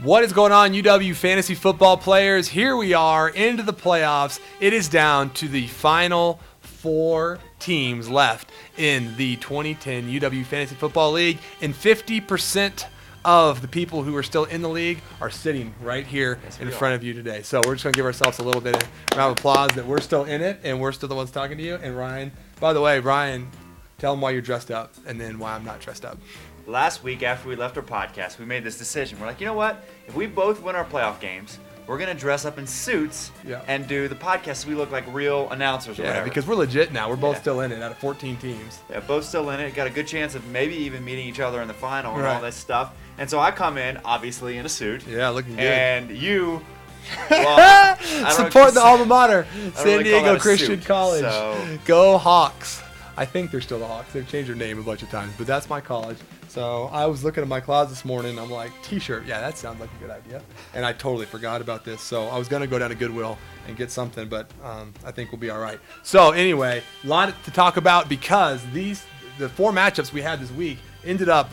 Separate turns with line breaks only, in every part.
What is going on, UW fantasy football players? Here we are into the playoffs. It is down to the final 4 teams left in the 2010 UW Fantasy Football League, and 50% of the people who are still in the league are sitting right here in front of you today. So we're just going to give ourselves a little bit of round of applause that we're still in it and we're still the ones talking to you. And Ryan, by the way, Ryan, tell them why you're dressed up and then why I'm not dressed up.
Last week after we left our podcast, we made this decision. We're like, you know what? If we both win our playoff games, we're going to dress up in suits and do the podcast so we look like real announcers or whatever.
Because we're legit now. We're both still in it out of 14 teams.
Yeah, both still in it. Got a good chance of maybe even meeting each other in the final and all this stuff. And so I come in, obviously, in a suit.
Yeah, looking good.
And you... Well,
support the alma mater, San
really
Diego Christian
suit,
College.
So.
Go Hawks. I think they're still the Hawks. They've changed their name a bunch of times, but that's my college. So I was looking at my closet this morning, and I'm like, T-shirt, yeah, that sounds like a good idea. And I totally forgot about this. So I was going to go down to Goodwill and get something, but I think we'll be all right. So anyway, a lot to talk about because the 4 matchups we had this week ended up,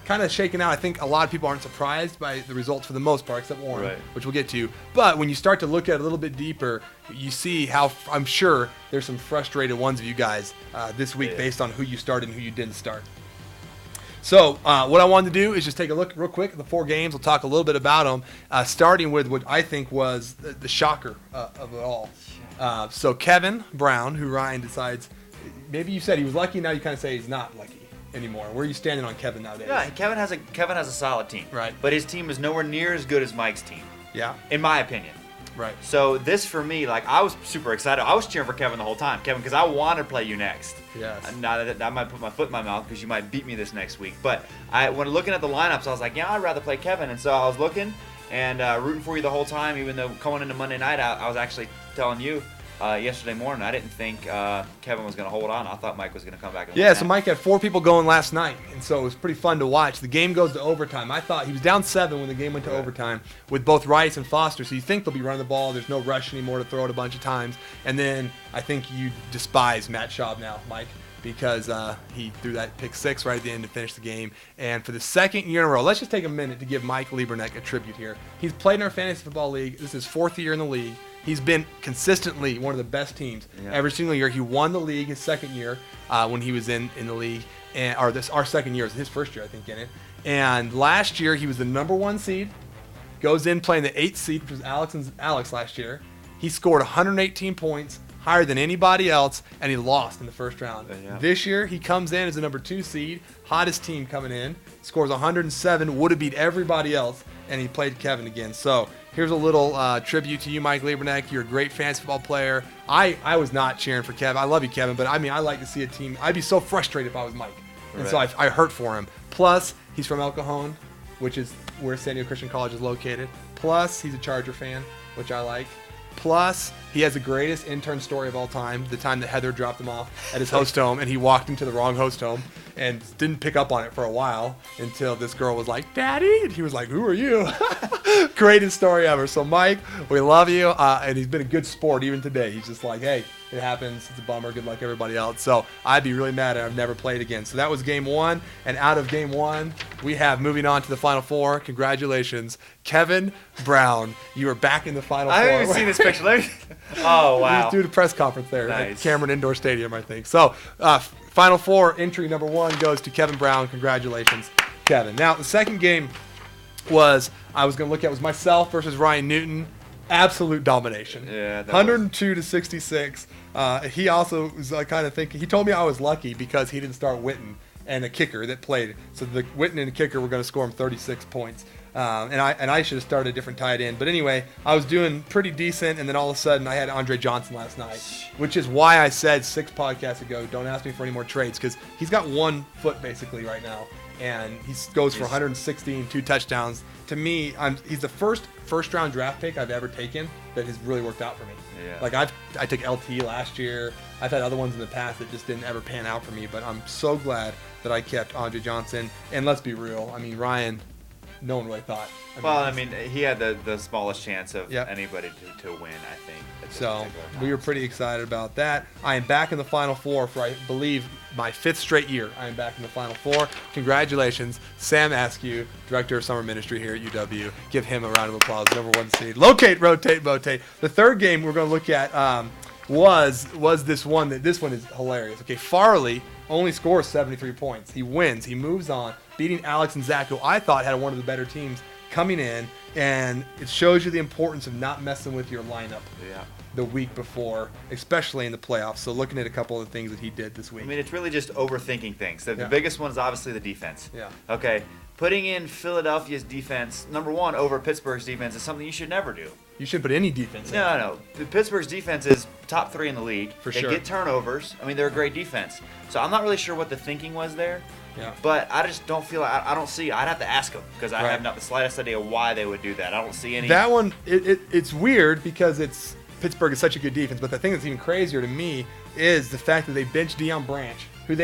kind of shaken out. I think a lot of people aren't surprised by the results for the most part, except Warren, which we'll get to. But when you start to look at it a little bit deeper, you see how I'm sure there's some frustrated ones of you guys this week based on who you started and who you didn't start. So what I wanted to do is just take a look real quick at the 4 games. We'll talk a little bit about them, starting with what I think was the shocker of it all. So Kevin Brown, who Ryan decides, maybe you said he was lucky, now you kind of say he's not lucky anymore. Where are you standing on Kevin nowadays?
Yeah, Kevin has a solid team.
Right.
But his team is nowhere near as good as Mike's team.
Yeah.
In my opinion.
Right.
So this for me, like I was super excited. I was cheering for Kevin the whole time, Kevin, because I wanted to play you next.
Yes.
Now that I might put my foot in my mouth because you might beat me this next week. But when looking at the lineups, I was like, yeah, I'd rather play Kevin. And so I was looking and rooting for you the whole time. Even though going into Monday night, I was actually telling you yesterday morning, I didn't think Kevin was going to hold on. I thought Mike was going to come back. And
so Mike had 4 people going last night, and so it was pretty fun to watch. The game goes to overtime. I thought he was down 7 when the game went to overtime with both Rice and Foster, so you think they'll be running the ball. There's no rush anymore to throw it a bunch of times. And then I think you despise Matt Schaub now, Mike, because he threw that pick 6 right at the end to finish the game. And for the second year in a row, let's just take a minute to give Mike Lieberneck a tribute here. He's played in our fantasy football league. This is his 4th year in the league. He's been consistently one of the best teams every single year. He won the league his second year when he was in the league, our second year was his first year, I think, in it. And last year he was the number 1 seed, goes in playing the 8th seed, which was Alex last year. He scored 118 points, higher than anybody else, and he lost in the first round. This year he comes in as the number 2 seed, hottest team coming in, scores 107, would have beat everybody else, and he played Kevin again. So here's a little tribute to you, Mike Lieberneck. You're a great fantasy football player. I was not cheering for Kevin. I love you, Kevin, but I like to see a team. I'd be so frustrated if I was Mike. And so I hurt for him. Plus, he's from El Cajon, which is where San Diego Christian College is located. Plus, he's a Charger fan, which I like. Plus, he has the greatest intern story of all time, the time that Heather dropped him off at his host home, and he walked into the wrong host home and didn't pick up on it for a while until this girl was like, Daddy? And he was like, who are you? Greatest story ever. So, Mike, we love you, and he's been a good sport even today. He's just like, hey, it happens. It's a bummer. Good luck, everybody else. So I'd be really mad if I've never played again. So that was game 1, and out of game 1, we have moving on to the Final 4. Congratulations, Kevin Brown. You are back in the Final 4.
I haven't even seen this picture. Oh, wow.
Just do the press conference there at Cameron Indoor Stadium, I think. So Final 4, entry number 1 goes to Kevin Brown. Congratulations, Kevin. Now, the second game I was going to look at was myself versus Ryan Newton. Absolute domination.
Yeah,
102 to 66. He also was kind of thinking. He told me I was lucky because he didn't start Witten and a kicker that played. So the Witten and the kicker were going to score him 36 points. And I should have started a different tight end. But anyway, I was doing pretty decent, and then all of a sudden I had Andre Johnson last night, which is why I said 6 podcasts ago, don't ask me for any more trades, because he's got 1 foot basically right now. And he goes for 160 and 2 touchdowns. To me, he's the first round draft pick I've ever taken that has really worked out for me.
Yeah.
Like I took LT last year. I've had other ones in the past that just didn't ever pan out for me. But I'm so glad that I kept Andre Johnson. And let's be real. I mean, Ryan, no one really thought.
I mean, he had the smallest chance of
Yep.
anybody to win, I think. at this
So
particular time.
we were pretty excited about that. I am back in the Final Four for, I believe, my 5th straight year. I am back in the Final Four. Congratulations, Sam Askew, Director of Summer Ministry here at UW. Give him a round of applause. #1 seed. Locate, rotate, motate. The third game we're going to look at was this one. This one is hilarious. Okay, Farley only scores 73 points. He wins. He moves on, beating Alex and Zach, who I thought had one of the better teams coming in. And it shows you the importance of not messing with your lineup
Yeah.
the week before, especially in the playoffs. So looking at a couple of the things that he did this week.
I mean, it's really just overthinking things. The
Yeah.
biggest one is obviously the defense.
Yeah.
Okay. Putting in Philadelphia's defense, number one, over Pittsburgh's defense is something you should never do.
You should put any defense in.
No. The Pittsburgh's defense is top 3 in the league.
For
they
sure.
get turnovers. I mean, they're a great defense. So I'm not really sure what the thinking was there.
Yeah.
But I just don't feel I don't see. I'd have to ask them because I
Right.
have not the slightest idea why they would do that. I don't see any.
That one, it's weird because Pittsburgh is such a good defense. But the thing that's even crazier to me is the fact that they benched Deion Branch, who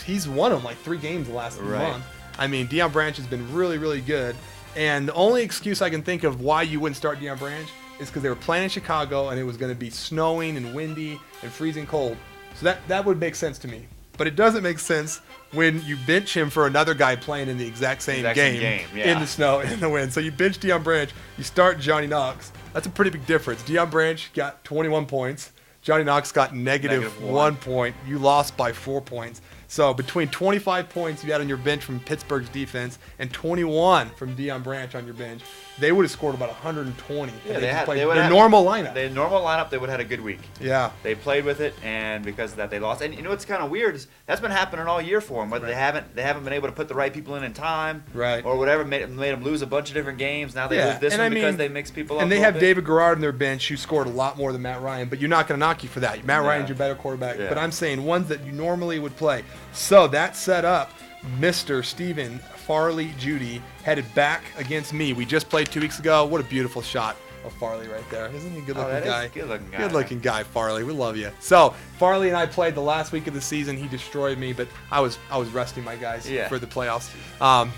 he's won them like 3 games the last
Right.
month. I mean, Deion Branch has been really, really good. And the only excuse I can think of why you wouldn't start Deion Branch is because they were playing in Chicago and it was going to be snowing and windy and freezing cold. So that would make sense to me. But it doesn't make sense when you bench him for another guy playing in the exact same game
yeah.
in the snow and the wind. So you bench Deion Branch, you start Johnny Knox. That's a pretty big difference. Deion Branch got 21 points. Johnny Knox got negative
-1.
1 point. You lost by 4 points. So between 25 points you had on your bench from Pittsburgh's defense and 21 from Deion Branch on your bench, they would have scored about 120.
Yeah,
if
they
just
had
played
they would
their
have
normal lineup.
Their normal lineup, they would have had a good week.
Yeah.
They played with it, and because of that, they lost. And you know what's kind of weird is that's been happening all year for them. Whether
Right.
they haven't been able to put the right people in time,
Right.
or whatever, made them lose a bunch of different games. Now they
Yeah,
lose this
and
one
I mean-
because they mix people up.
And they
a
have
little bit.
David Garrard on their bench who scored a lot more than Matt Ryan, but you're not going to knock you for that. Matt
Yeah.
Ryan's your better quarterback,
Yeah.
but I'm saying ones that you normally would play. So that set up Mr. Stephen Farley Judy headed back against me. We just played 2 weeks ago. What a beautiful shot of Farley right there. Isn't he a good-looking
that is
guy?
a good-looking guy.
Good-looking guy, Farley. We love you. So Farley and I played the last week of the season. He destroyed me, but I was resting my guys
Yeah.
for the playoffs.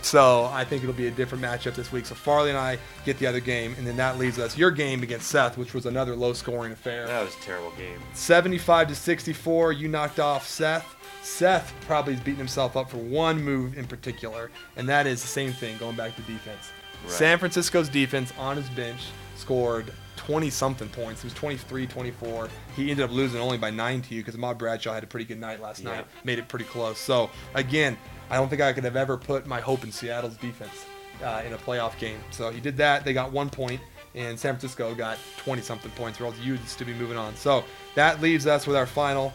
So I think it'll be a different matchup this week. So Farley and I get the other game, and then that leaves us your game against Seth, which was another low-scoring affair.
That was a terrible game.
75-64, you knocked off Seth. Seth probably is beating himself up for one move in particular, and that is the same thing, going back to defense.
Right.
San Francisco's defense on his bench scored 20-something points. It was 23, 24. He ended up losing only by 9 to you because Ahmad Bradshaw had a pretty good night last night. Made it pretty close. So, again, I don't think I could have ever put my hope in Seattle's defense in a playoff game. So he did that. They got 1 point, and San Francisco got 20-something points, or else you'd still be moving on. So that leaves us with our final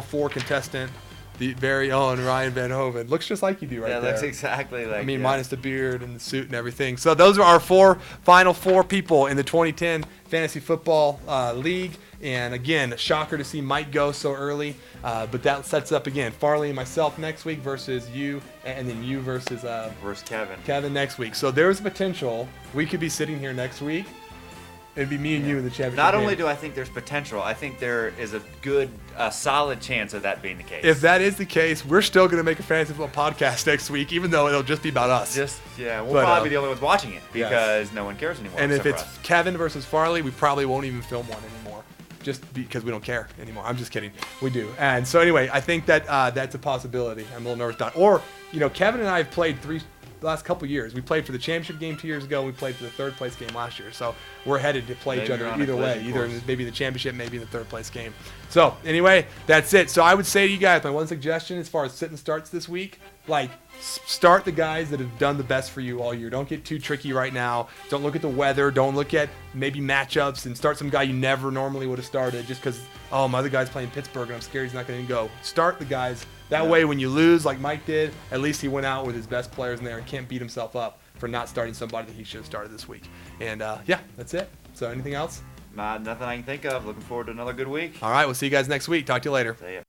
four contestant, the very own Ryan Van Hoven. Looks just like you do right
Yeah,
there.
looks exactly like.
I mean,
yeah.
minus the beard and the suit and everything. So those are our final four people in the 2010 Fantasy Football League. And again, a shocker to see Mike go so early. But that sets up, again, Farley and myself next week versus you, and then you versus
Versus Kevin.
Kevin next week. So there's a potential we could be sitting here next week. It'd be me and you in the championship
Not
game.
only do I think there's potential, I think there is a good, solid chance of that being the case.
If that is the case, we're still going to make a fantasy football podcast next week, even though it'll just be about us.
We'll
But,
probably be the only ones watching it
yes.
because no one cares anymore.
And if
except
it's
for us.
Kevin versus Farley, we probably won't even film one anymore, just because we don't care anymore. I'm just kidding. We do. And so anyway, I think that that's a possibility. I'm a little nervous about it. Or, Kevin and I have played the last couple years. We played for the championship game 2 years ago. We played for the third place game last year. So we're headed to play each
Maybe
other
you're on a
either way,
collision
either
course.
in maybe the championship, maybe in the third place game. So anyway, that's it. So I would say to you guys, my one suggestion as far as sitting starts this week, start the guys that have done the best for you all year. Don't get too tricky right now. Don't look at the weather. Don't look at maybe matchups and start some guy you never normally would have started just because, my other guy's playing Pittsburgh and I'm scared he's not going to go. Start the guys. That way when you lose like Mike did, at least he went out with his best players in there and can't beat himself up for not starting somebody that he should have started this week. And that's it. So anything else?
Nothing I can think of. Looking forward to another good week.
All right, we'll see you guys next week. Talk to you later.
See ya.